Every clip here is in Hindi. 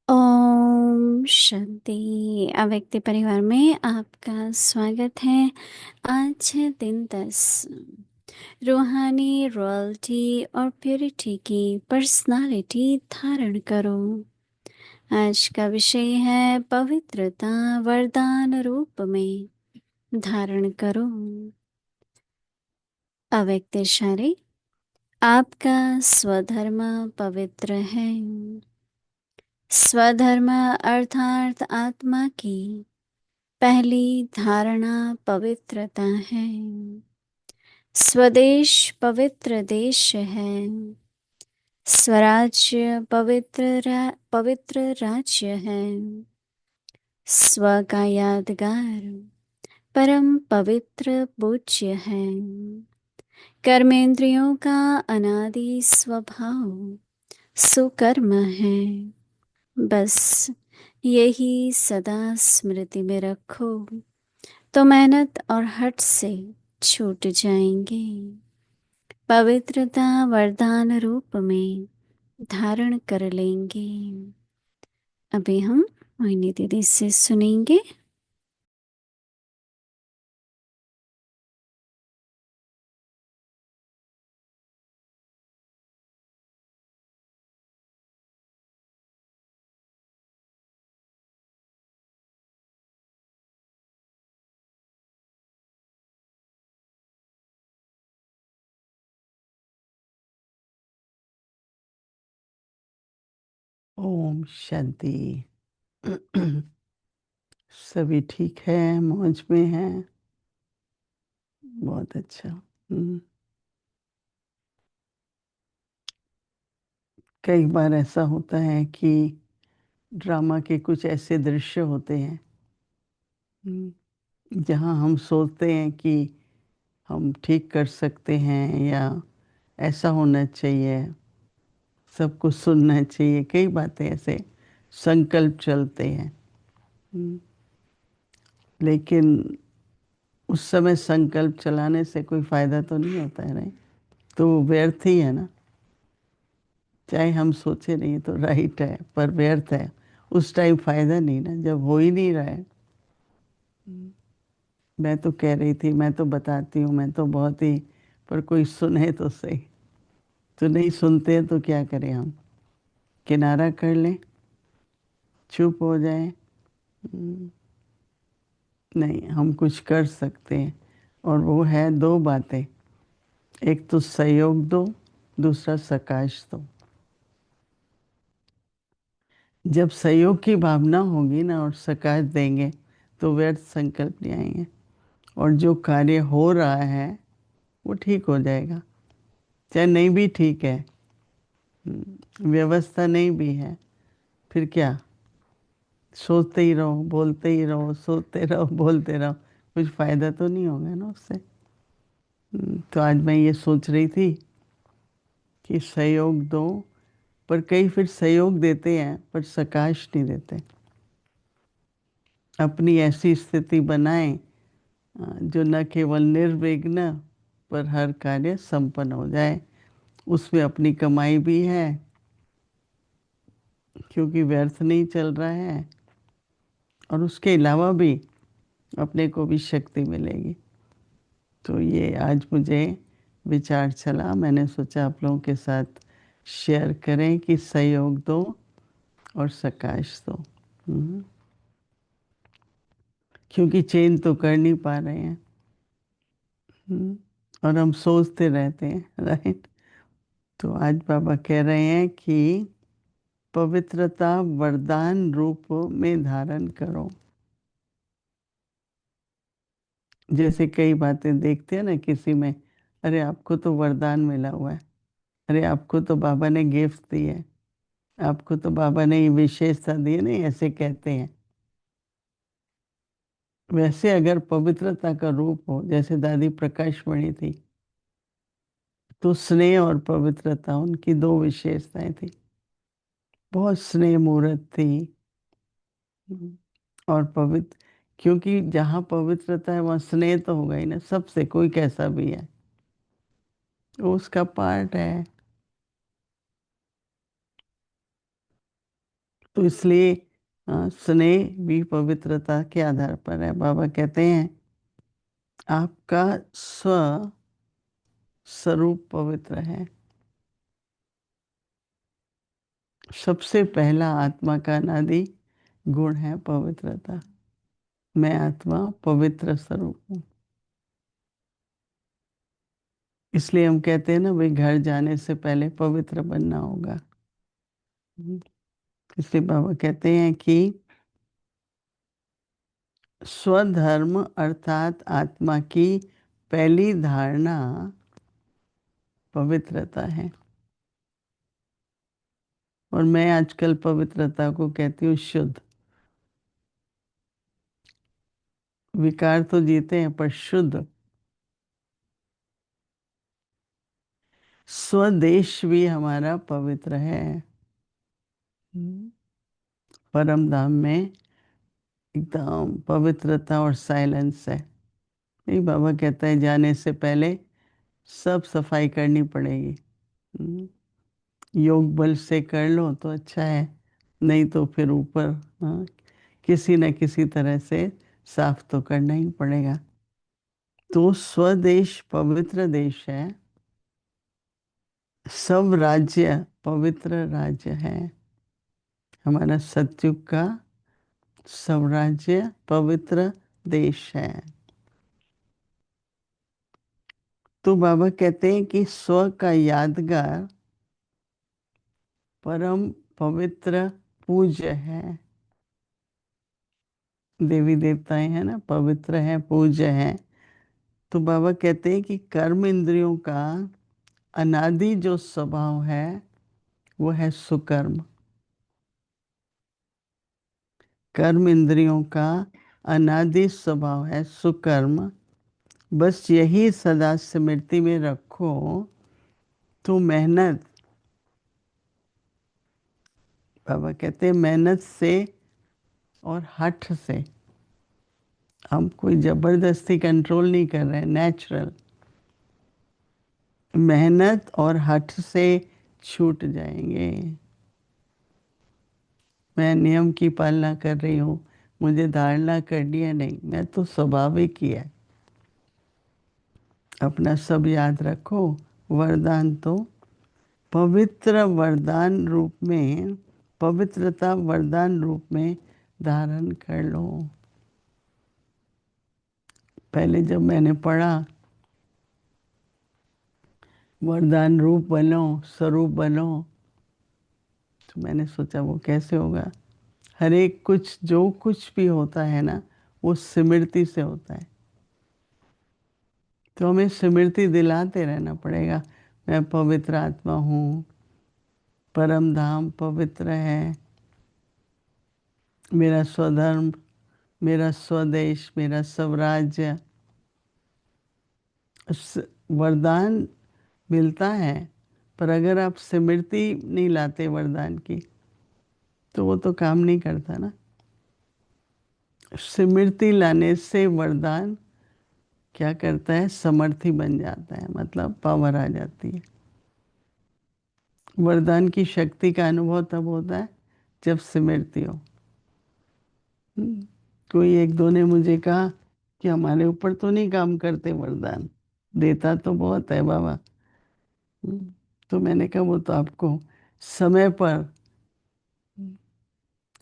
ओम शांति। अव्यक्ति परिवार में आपका स्वागत है। आज है दिन 10। रूहानी रॉयल्टी और प्योरिटी की पर्सनालिटी धारण करो। आज का विषय है पवित्रता वरदान रूप में धारण करो। अव्यक्त शारी, आपका स्वधर्म पवित्र है। स्वधर्म अर्थात आत्मा की पहली धारणा पवित्रता है। स्वदेश पवित्र देश है। स्वराज्य पवित्र राज्य है। स्व का यादगार परम पवित्र पूज्य है। कर्मेंद्रियों का अनादि स्वभाव सुकर्म है। बस यही सदा स्मृति में रखो तो मेहनत और हट से छूट जाएंगे। पवित्रता वरदान रूप में धारण कर लेंगे। अभी हम मोहिनी दीदी से सुनेंगे। ओम शांति। सभी ठीक है, मौज में है। बहुत अच्छा। कई बार ऐसा होता है कि ड्रामा के कुछ ऐसे दृश्य होते हैं जहां हम सोचते हैं कि हम ठीक कर सकते हैं या ऐसा होना चाहिए, सबको सुनना चाहिए। कई बातें ऐसे संकल्प चलते हैं, लेकिन उस समय संकल्प चलाने से कोई फायदा तो नहीं होता है, नहीं? तो वो व्यर्थ ही है ना। चाहे हम सोचे नहीं तो राइट है, पर व्यर्थ है। उस टाइम फायदा नहीं ना, जब हो ही नहीं रहा है। मैं तो कह रही थी, मैं तो बताती हूँ, मैं तो बहुत ही, पर कोई सुने तो सही। तो नहीं सुनते तो क्या करें हम? किनारा कर लें, चुप हो जाए? नहीं, हम कुछ कर सकते हैं। और वो है दो बातें। एक तो सहयोग दो, दूसरा सकाश दो। जब सहयोग की भावना होगी ना और सकाश देंगे तो व्यर्थ संकल्प नहीं आएंगे। और जो कार्य हो रहा है वो ठीक हो जाएगा। चाहे नहीं भी ठीक है, व्यवस्था नहीं भी है, फिर क्या? सोचते ही रहो, बोलते ही रहो, सोचते रहो, बोलते रहो, कुछ फायदा तो नहीं होगा ना उससे। तो आज मैं ये सोच रही थी कि सहयोग दो, पर कई फिर सहयोग देते हैं पर सकाश नहीं देते। अपनी ऐसी स्थिति बनाएं जो न केवल निर्विघ्न पर हर कार्य संपन्न हो जाए। उसमें अपनी कमाई भी है, क्योंकि व्यर्थ नहीं चल रहा है, और उसके अलावा भी अपने को भी शक्ति मिलेगी। तो ये आज मुझे विचार चला, मैंने सोचा आप लोगों के साथ शेयर करें कि सहयोग दो और सकाश दो। क्योंकि चेंज तो कर नहीं पा रहे हैं, और हम सोचते रहते हैं, राइट? तो आज बाबा कह रहे हैं कि पवित्रता वरदान रूप में धारण करो। जैसे कई बातें देखते हैं ना किसी में, अरे आपको तो वरदान मिला हुआ है, अरे आपको तो बाबा ने गिफ्ट दी है, आपको तो बाबा ने ये विशेषता दी है, नहीं ऐसे कहते हैं। वैसे अगर पवित्रता का रूप हो, जैसे दादी प्रकाश मणि थी, तो स्नेह और पवित्रता उनकी दो विशेषताएं थी। बहुत स्नेह मूर्त थी और पवित्र। क्योंकि जहाँ पवित्रता है वहाँ स्नेह तो होगा ही ना, सबसे, कोई कैसा भी है, वो उसका पार्ट है। तो इसलिए स्नेह भी पवित्रता के आधार पर है। बाबा कहते हैं आपका स्व स्वरूप पवित्र है। सबसे पहला आत्मा का अनादि गुण है पवित्रता। मैं आत्मा पवित्र स्वरूप हूँ। इसलिए हम कहते हैं ना भाई, घर जाने से पहले पवित्र बनना होगा। हम्म। इसलिए बाबा कहते हैं कि स्वधर्म अर्थात आत्मा की पहली धारणा पवित्रता है। और मैं आजकल पवित्रता को कहती हूँ शुद्ध। विकार तो जीते हैं पर शुद्ध। स्वदेश भी हमारा पवित्र है। हम्म। परम धाम में एकदम पवित्रता और साइलेंस है। नहीं, बाबा कहता है जाने से पहले सब सफाई करनी पड़ेगी। हम्म। योग बल से कर लो तो अच्छा है, नहीं तो फिर ऊपर हाँ, किसी न किसी तरह से साफ तो करना ही पड़ेगा। तो स्वदेश पवित्र देश है। सब राज्य पवित्र राज्य है। हमारा सतयुग का सब राज्य पवित्र देश है। तो बाबा कहते हैं कि स्व का यादगार परम पवित्र पूज्य है। देवी देवताएं हैं ना, पवित्र हैं, पूज्य हैं। तो बाबा कहते हैं कि कर्म इंद्रियों का अनादि जो स्वभाव है वो है सुकर्म। कर्म इंद्रियों का अनादि स्वभाव है सुकर्म। बस यही सदा स्मृति में रखो तो मेहनत, बाबा कहते हैं मेहनत से और हठ से, हम कोई जबरदस्ती कंट्रोल नहीं कर रहे हैं, नेचुरल मेहनत और हठ से छूट जाएंगे। मैं नियम की पालना कर रही हूँ, मुझे धारणा करनी है, नहीं, मैं तो स्वाभाविक ही है। अपना सब याद रखो। वरदान तो पवित्र वरदान रूप में, पवित्रता वरदान रूप में धारण कर लो। पहले जब मैंने पढ़ा वरदान रूप बनो, स्वरूप बनो, तो मैंने सोचा वो कैसे होगा। हर एक कुछ जो कुछ भी होता है ना, वो स्मृति से होता है। तो हमें स्मृति दिलाते रहना पड़ेगा, मैं पवित्र आत्मा हूँ, परम धाम पवित्र है, मेरा स्वधर्म, मेरा स्वदेश, मेरा स्वराज्य। वरदान मिलता है, पर अगर आप स्मृति नहीं लाते वरदान की तो वो तो काम नहीं करता ना। स्मृति लाने से वरदान क्या करता है, समर्थी बन जाता है, मतलब पावर आ जाती है। वरदान की शक्ति का अनुभव तब होता है जब स्मृति हो। हम्म। कोई एक दो ने मुझे कहा कि हमारे ऊपर तो नहीं काम करते वरदान, देता तो बहुत है बाबा। तो मैंने कहा वो तो आपको समय पर,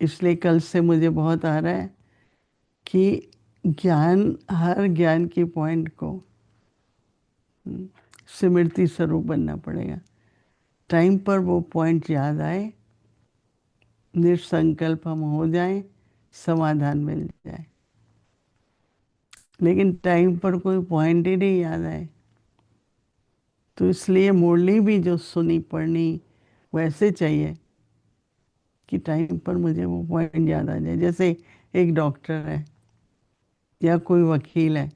इसलिए कल से मुझे बहुत आ रहा है कि ज्ञान, हर ज्ञान की पॉइंट को स्मृति स्वरूप बनना पड़ेगा। टाइम पर वो पॉइंट याद आए, निसंकल्प हम हो जाएं, समाधान मिल जाए। लेकिन टाइम पर कोई पॉइंट ही नहीं याद आए, तो इसलिए मुरली भी जो सुनी पढ़नी वैसे चाहिए कि टाइम पर मुझे वो पॉइंट याद आ जाए। जैसे एक डॉक्टर है या कोई वकील है,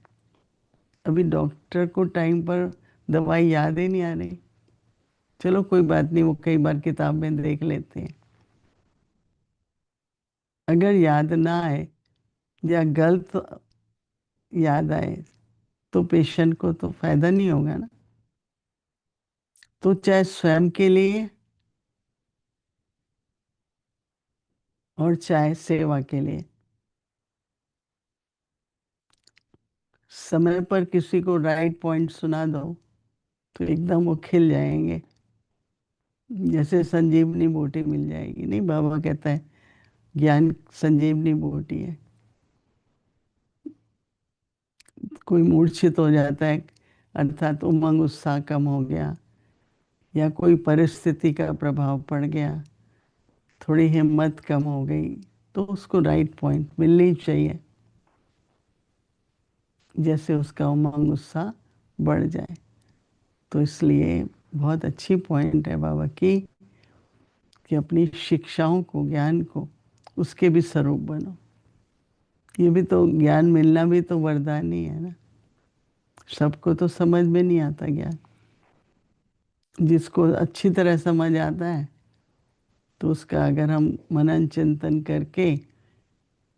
अभी डॉक्टर को टाइम पर दवाई याद ही नहीं आ रही, चलो कोई बात नहीं, वो कई बार किताब में देख लेते हैं। अगर याद ना आए या गलत याद आए तो पेशेंट को तो फायदा नहीं होगा ना। तो चाहे स्वयं के लिए और चाहे सेवा के लिए। समय पर किसी को राइट पॉइंट सुना दो तो एकदम वो खिल जाएंगे, जैसे संजीवनी बूटी मिल जाएगी। नहीं, बाबा कहता है ज्ञान संजीवनी बूटी है। कोई मूर्छित हो जाता है, अर्थात उमंग उत्साह कम हो गया, या कोई परिस्थिति का प्रभाव पड़ गया, थोड़ी हिम्मत कम हो गई, तो उसको राइट पॉइंट मिलनी चाहिए, जैसे उसका उमंग उत्साह बढ़ जाए। तो इसलिए बहुत अच्छी पॉइंट है बाबा की कि अपनी शिक्षाओं को, ज्ञान को, उसके भी स्वरूप बनो। ये भी तो ज्ञान मिलना भी तो वरदान ही है ना। सबको तो समझ में नहीं आता ज्ञान। जिसको अच्छी तरह समझ आता है तो उसका अगर हम मनन चिंतन करके,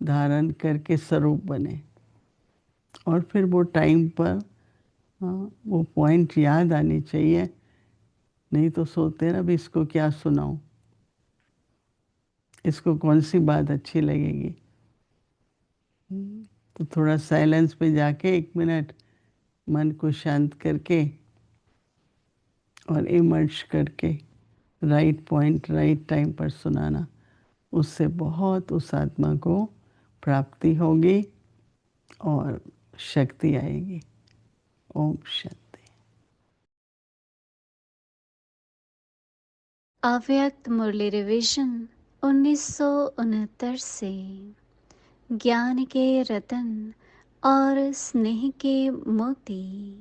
धारण करके स्वरूप बने, और फिर वो टाइम पर, वो पॉइंट याद आनी चाहिए। नहीं तो सोते ना भी इसको क्या सुनाऊं, इसको कौन सी बात अच्छी लगेगी। तो थोड़ा साइलेंस पे जाके 1 मिनट मन को शांत करके और इमर्ज करके राइट पॉइंट राइट टाइम पर सुनाना, उससे बहुत उस आत्मा को प्राप्ति होगी और शक्ति आएगी। ओम शांति। अव्यक्त मुरली रिवीजन 1969 से। ज्ञान के रतन और स्नेह के मोती